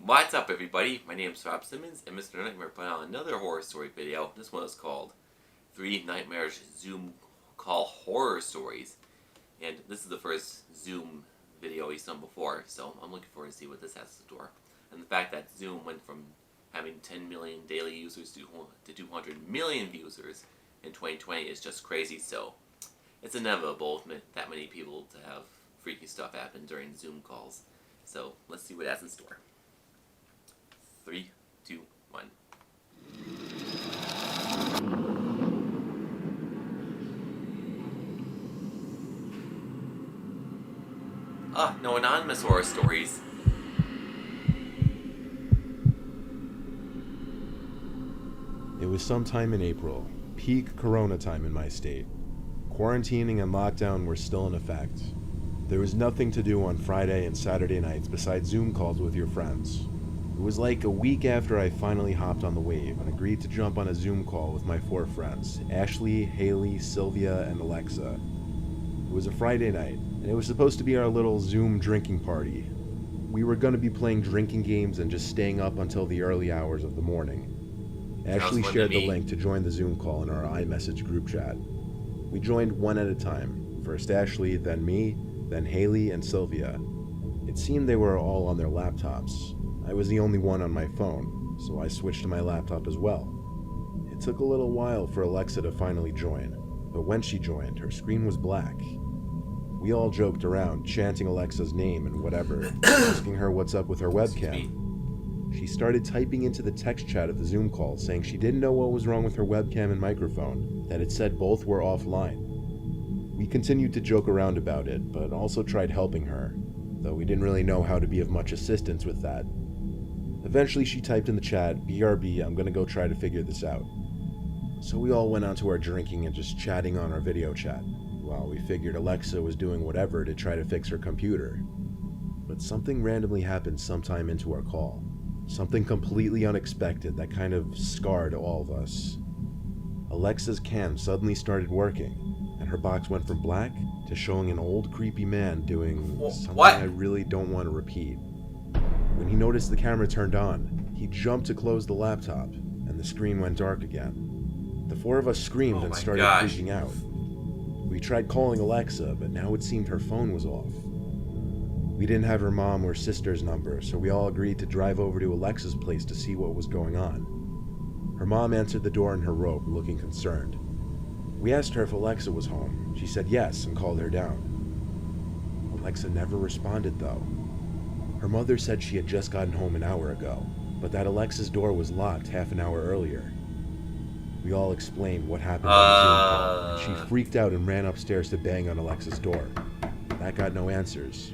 What's up, everybody? My name is Rob Simmons, and Mr. Nightmare put out another horror story video. This one is called 3 Nightmarish Zoom Call Horror Stories. And this is the first Zoom video he's done before, so I'm looking forward to see what this has to store. And the fact that Zoom went from having 10 million daily users to 200 million users in 2020 is just crazy, so it's inevitable that many people to have freaky stuff happen during Zoom calls. So let's see what it has in store. 3, 2, 1. No anonymous horror stories. It was sometime in April, peak corona time in my state. Quarantining and lockdown were still in effect. There was nothing to do on Friday and Saturday nights besides Zoom calls with your friends. It was like a week after I finally hopped on the wave and agreed to jump on a Zoom call with my 4 friends, Ashley, Haley, Sylvia, and Alexa. It was a Friday night, and it was supposed to be our little Zoom drinking party. We were going to be playing drinking games and just staying up until the early hours of the morning. Ashley shared the link to join the Zoom call in our iMessage group chat. We joined one at a time, first Ashley, then me, then Haley and Sylvia. It seemed they were all on their laptops. I was the only one on my phone, so I switched to my laptop as well. It took a little while for Alexa to finally join, but when she joined, her screen was black. We all joked around, chanting Alexa's name and whatever, asking her what's up with her webcam. She started typing into the text chat of the Zoom call, saying she didn't know what was wrong with her webcam and microphone, that it said both were offline. We continued to joke around about it, but also tried helping her, though we didn't really know how to be of much assistance with that. Eventually she typed in the chat, "BRB, I'm gonna go try to figure this out." So we all went on to our drinking and just chatting on our video chat, while we figured Alexa was doing whatever to try to fix her computer. But something randomly happened sometime into our call. Something completely unexpected that kind of scarred all of us. Alexa's cam suddenly started working, and her box went from black to showing an old creepy man doing something I really don't want to repeat. When he noticed the camera turned on, he jumped to close the laptop, and the screen went dark again. The 4 of us screamed and started freaking out. We tried calling Alexa, but now it seemed her phone was off. We didn't have her mom or sister's number, so we all agreed to drive over to Alexa's place to see what was going on. Her mom answered the door in her robe, looking concerned. We asked her if Alexa was home. She said yes and called her down. Alexa never responded though. Her mother said she had just gotten home an hour ago, but that Alexa's door was locked half an hour earlier. We all explained what happened on the Zoom call, and she freaked out and ran upstairs to bang on Alexa's door. That got no answers.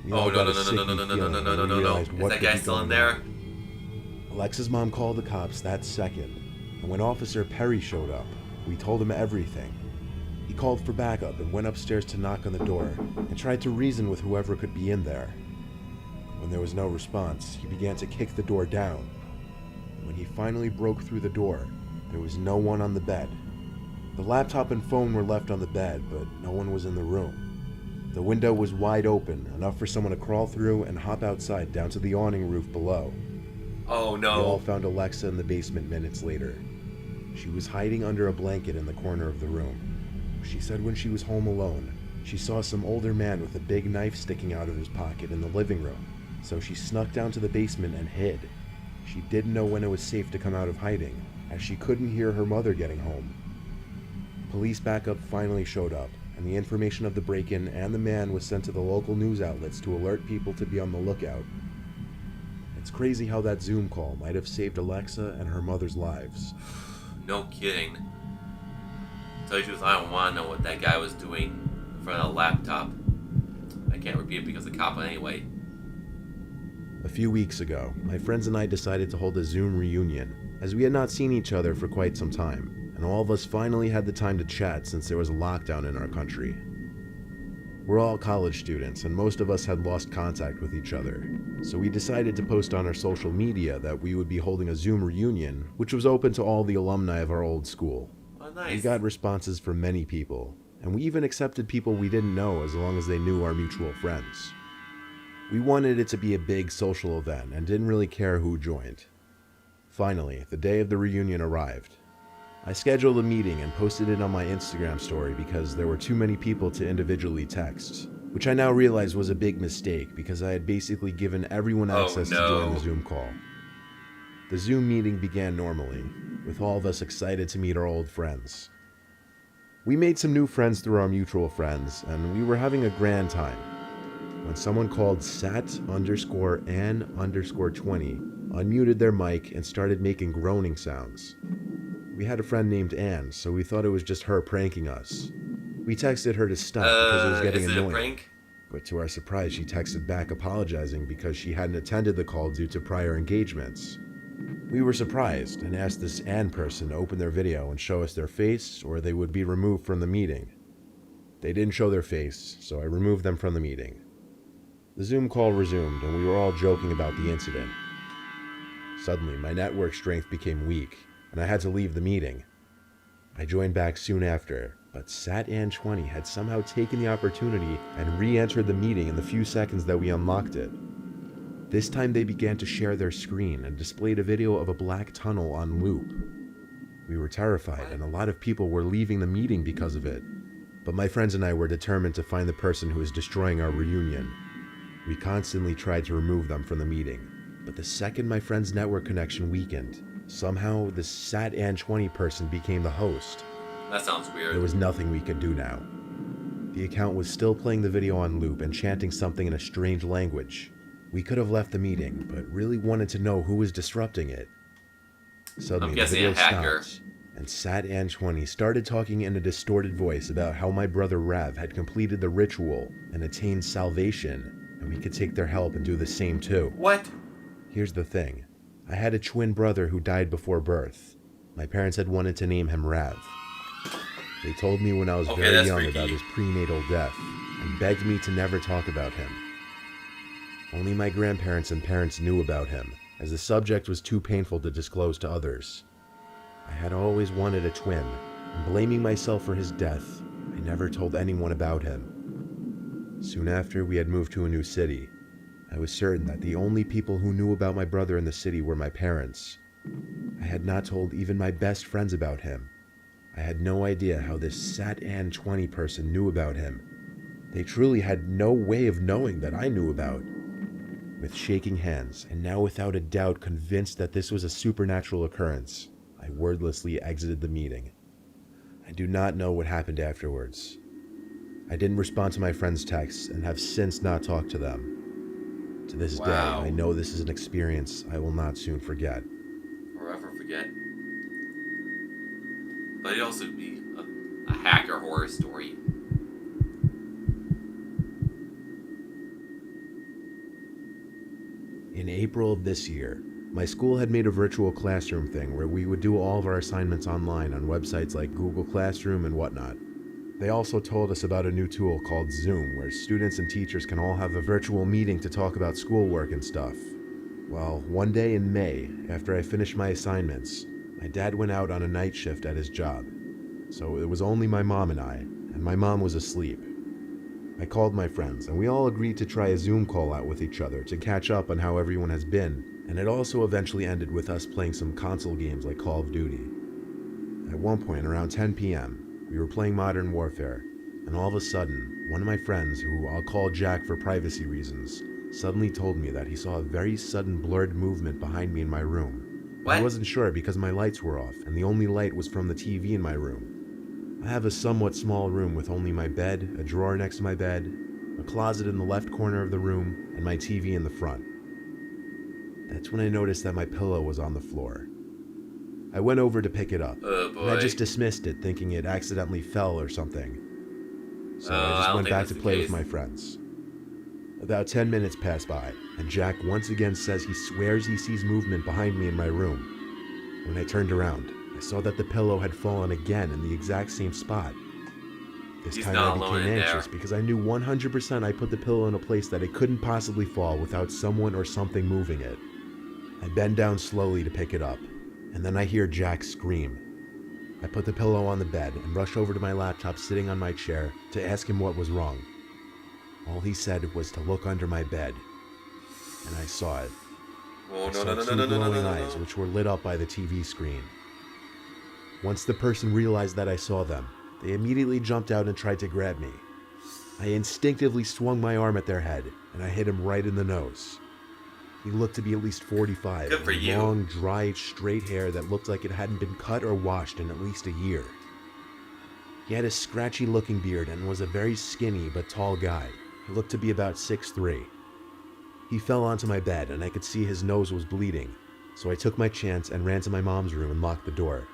We all got a sicky feeling when we realized what could be going on. Is that guy still in there? Alexa's mom called the cops that second, and when Officer Perry showed up, we told him everything. He called for backup and went upstairs to knock on the door and tried to reason with whoever could be in there. When there was no response, he began to kick the door down. When he finally broke through the door, there was no one on the bed. The laptop and phone were left on the bed, but no one was in the room. The window was wide open, enough for someone to crawl through and hop outside down to the awning roof below. Oh no. We all found Alexa in the basement minutes later. She was hiding under a blanket in the corner of the room. She said when she was home alone, she saw some older man with a big knife sticking out of his pocket in the living room, so she snuck down to the basement and hid. She didn't know when it was safe to come out of hiding, as she couldn't hear her mother getting home. Police backup finally showed up, and the information of the break-in and the man was sent to the local news outlets to alert people to be on the lookout. It's crazy how that Zoom call might have saved Alexa and her mother's lives. No kidding. To tell you the truth, I don't want to know what that guy was doing in front of a laptop. I can't repeat it because of the cop anyway. A few weeks ago, my friends and I decided to hold a Zoom reunion, as we had not seen each other for quite some time, and all of us finally had the time to chat since there was a lockdown in our country. We're all college students, and most of us had lost contact with each other, so we decided to post on our social media that we would be holding a Zoom reunion, which was open to all the alumni of our old school. Oh, nice. We got responses from many people, and we even accepted people we didn't know as long as they knew our mutual friends. We wanted it to be a big social event and didn't really care who joined. Finally, the day of the reunion arrived. I scheduled a meeting and posted it on my Instagram story because there were too many people to individually text, which I now realize was a big mistake because I had basically given everyone access to join the Zoom call. The Zoom meeting began normally, with all of us excited to meet our old friends. We made some new friends through our mutual friends, and we were having a grand time, when someone called Sat_Ann_20 unmuted their mic and started making groaning sounds. We had a friend named Ann, so we thought it was just her pranking us. We texted her to stop because it was getting annoying. A prank? But to our surprise, she texted back apologizing because she hadn't attended the call due to prior engagements. We were surprised and asked this Ann person to open their video and show us their face or they would be removed from the meeting. They didn't show their face, so I removed them from the meeting. The Zoom call resumed and we were all joking about the incident. Suddenly, my network strength became weak and I had to leave the meeting. I joined back soon after, but SatAn20 had somehow taken the opportunity and re-entered the meeting in the few seconds that we unlocked it. This time they began to share their screen and displayed a video of a black tunnel on loop. We were terrified and a lot of people were leaving the meeting because of it, but my friends and I were determined to find the person who was destroying our reunion. We constantly tried to remove them from the meeting, but the second my friend's network connection weakened, somehow the SatAn20 person became the host. That sounds weird. There was nothing we could do now. The account was still playing the video on loop and chanting something in a strange language. We could have left the meeting, but really wanted to know who was disrupting it. Suddenly, the video stopped, and SatAn20 started talking in a distorted voice about how my brother Rav had completed the ritual and attained salvation, and we could take their help and do the same too. What? Here's the thing. I had a twin brother who died before birth. My parents had wanted to name him Rav. They told me when I was very young about his prenatal death, and begged me to never talk about him. Only my grandparents and parents knew about him, as the subject was too painful to disclose to others. I had always wanted a twin, and blaming myself for his death, I never told anyone about him. Soon after, we had moved to a new city. I was certain that the only people who knew about my brother in the city were my parents. I had not told even my best friends about him. I had no idea how this SatAn20 person knew about him. They truly had no way of knowing that I knew about. With shaking hands, and now without a doubt convinced that this was a supernatural occurrence, I wordlessly exited the meeting. I do not know what happened afterwards. I didn't respond to my friends' texts and have since not talked to them. To this day, I know this is an experience I will not soon forget. Forever forget. But it'd also be a hacker horror story. In April of this year, my school had made a virtual classroom thing where we would do all of our assignments online on websites like Google Classroom and whatnot. They also told us about a new tool called Zoom, where students and teachers can all have a virtual meeting to talk about schoolwork and stuff. Well, one day in May, after I finished my assignments, my dad went out on a night shift at his job. So it was only my mom and my mom was asleep. I called my friends, and we all agreed to try a Zoom call out with each other to catch up on how everyone has been, and it also eventually ended with us playing some console games like Call of Duty. At one point, around 10 p.m., we were playing Modern Warfare, and all of a sudden, one of my friends, who I'll call Jack for privacy reasons, suddenly told me that he saw a very sudden blurred movement behind me in my room. What? I wasn't sure because my lights were off, and the only light was from the TV in my room. I have a somewhat small room with only my bed, a drawer next to my bed, a closet in the left corner of the room, and my TV in the front. That's when I noticed that my pillow was on the floor. I went over to pick it up, and I just dismissed it, thinking it accidentally fell or something. So I just went back to play with my friends. About 10 minutes passed by, and Jack once again says he swears he sees movement behind me in my room. When I turned around, I saw that the pillow had fallen again in the exact same spot. This time I became anxious because I knew 100% I put the pillow in a place that it couldn't possibly fall without someone or something moving it. I bend down slowly to pick it up, and then I hear Jack scream. I put the pillow on the bed and rush over to my laptop sitting on my chair to ask him what was wrong. All he said was to look under my bed, and I saw it. Oh, I no, saw no, no, two no, no, no, no, glowing no, eyes, no. which were lit up by the TV screen. Once the person realized that I saw them, they immediately jumped out and tried to grab me. I instinctively swung my arm at their head, and I hit him right in the nose. He looked to be at least 45, Good for with you. long, dry, straight hair that looked like it hadn't been cut or washed in at least a year. He had a scratchy-looking beard and was a very skinny but tall guy. He looked to be about 6'3". He fell onto my bed, and I could see his nose was bleeding, so I took my chance and ran to my mom's room and locked the door.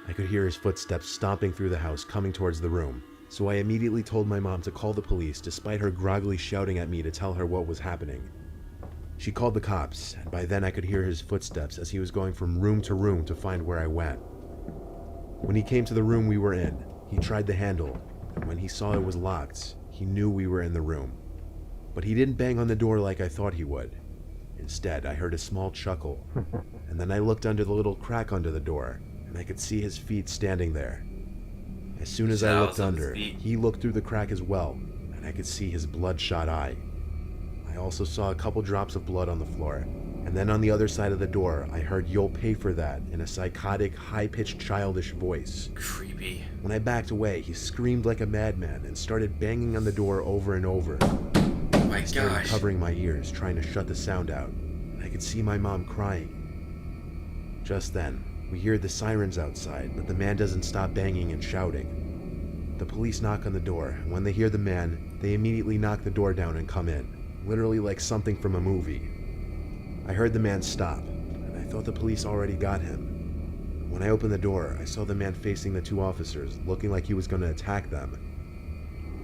I could hear his footsteps stomping through the house coming towards the room, so I immediately told my mom to call the police despite her groggily shouting at me to tell her what was happening. She called the cops, and by then I could hear his footsteps as he was going from room to room to find where I went. When he came to the room we were in, he tried the handle, and when he saw it was locked, he knew we were in the room. But he didn't bang on the door like I thought he would. Instead, I heard a small chuckle, and then I looked under the little crack under the door, and I could see his feet standing there. As soon as I looked under, he looked through the crack as well, and I could see his bloodshot eye. I also saw a couple drops of blood on the floor, and then on the other side of the door, I heard "You'll pay for that" in a psychotic, high-pitched, childish voice. Creepy. When I backed away, he screamed like a madman and started banging on the door over and over. Oh my I started gosh. covering my ears, trying to shut the sound out, and I could see my mom crying. Just then, we hear the sirens outside, but the man doesn't stop banging and shouting. The police knock on the door, and when they hear the man, they immediately knock the door down and come in, literally like something from a movie. I heard the man stop, and I thought the police already got him. When I opened the door, I saw the man facing the two officers, looking like he was going to attack them.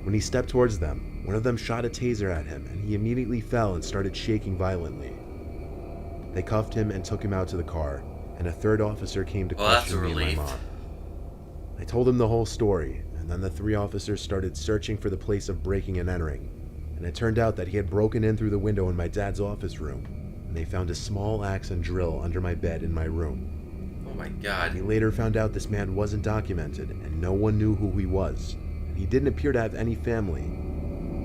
When he stepped towards them, one of them shot a taser at him, and he immediately fell and started shaking violently. They cuffed him and took him out to the car, and a third officer came to question me and my mom. I told him the whole story, and then the three officers started searching for the place of breaking and entering, and it turned out that he had broken in through the window in my dad's office room, and they found a small axe and drill under my bed in my room. Oh my god. We later found out this man wasn't documented, and no one knew who he was, and he didn't appear to have any family.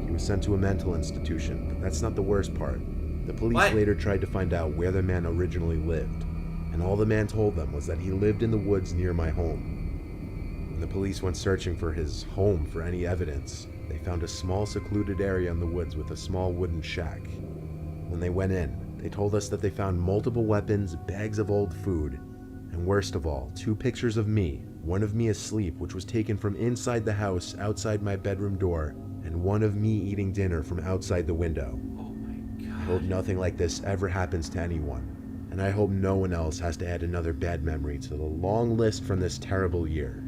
He was sent to a mental institution, but that's not the worst part. The police later tried to find out where the man originally lived, and all the man told them was that he lived in the woods near my home. When the police went searching for his home for any evidence, they found a small secluded area in the woods with a small wooden shack. When they went in, they told us that they found multiple weapons, bags of old food, and worst of all, 2 pictures of me, one of me asleep, which was taken from inside the house outside my bedroom door, and one of me eating dinner from outside the window. Oh my god. I hope nothing like this ever happens to anyone, and I hope no one else has to add another bad memory to the long list from this terrible year.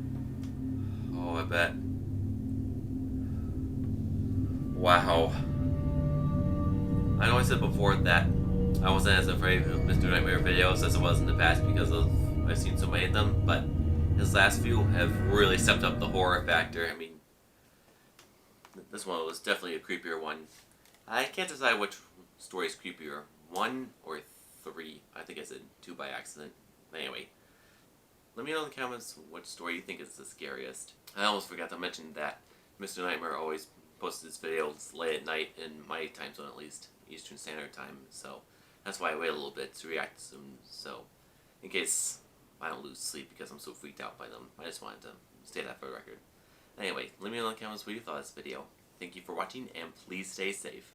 Oh, I bet. Wow. I know I said before that I wasn't as afraid of Mr. Nightmare videos as I was in the past because I've seen so many of them, but his last few have really stepped up the horror factor. I mean, this one was definitely a creepier one. I can't decide which story is creepier, 1 or 3. I think I said 2 by accident. Anyway, let me know in the comments what story you think is the scariest. I almost forgot to mention that Mr. Nightmare always posts his videos late at night, in my time zone at least, Eastern Standard Time, so that's why I wait a little bit to react to them, so in case I don't lose sleep because I'm so freaked out by them. I just wanted to state that for the record. Anyway, let me know in the comments what you thought of this video. Thank you for watching, and please stay safe.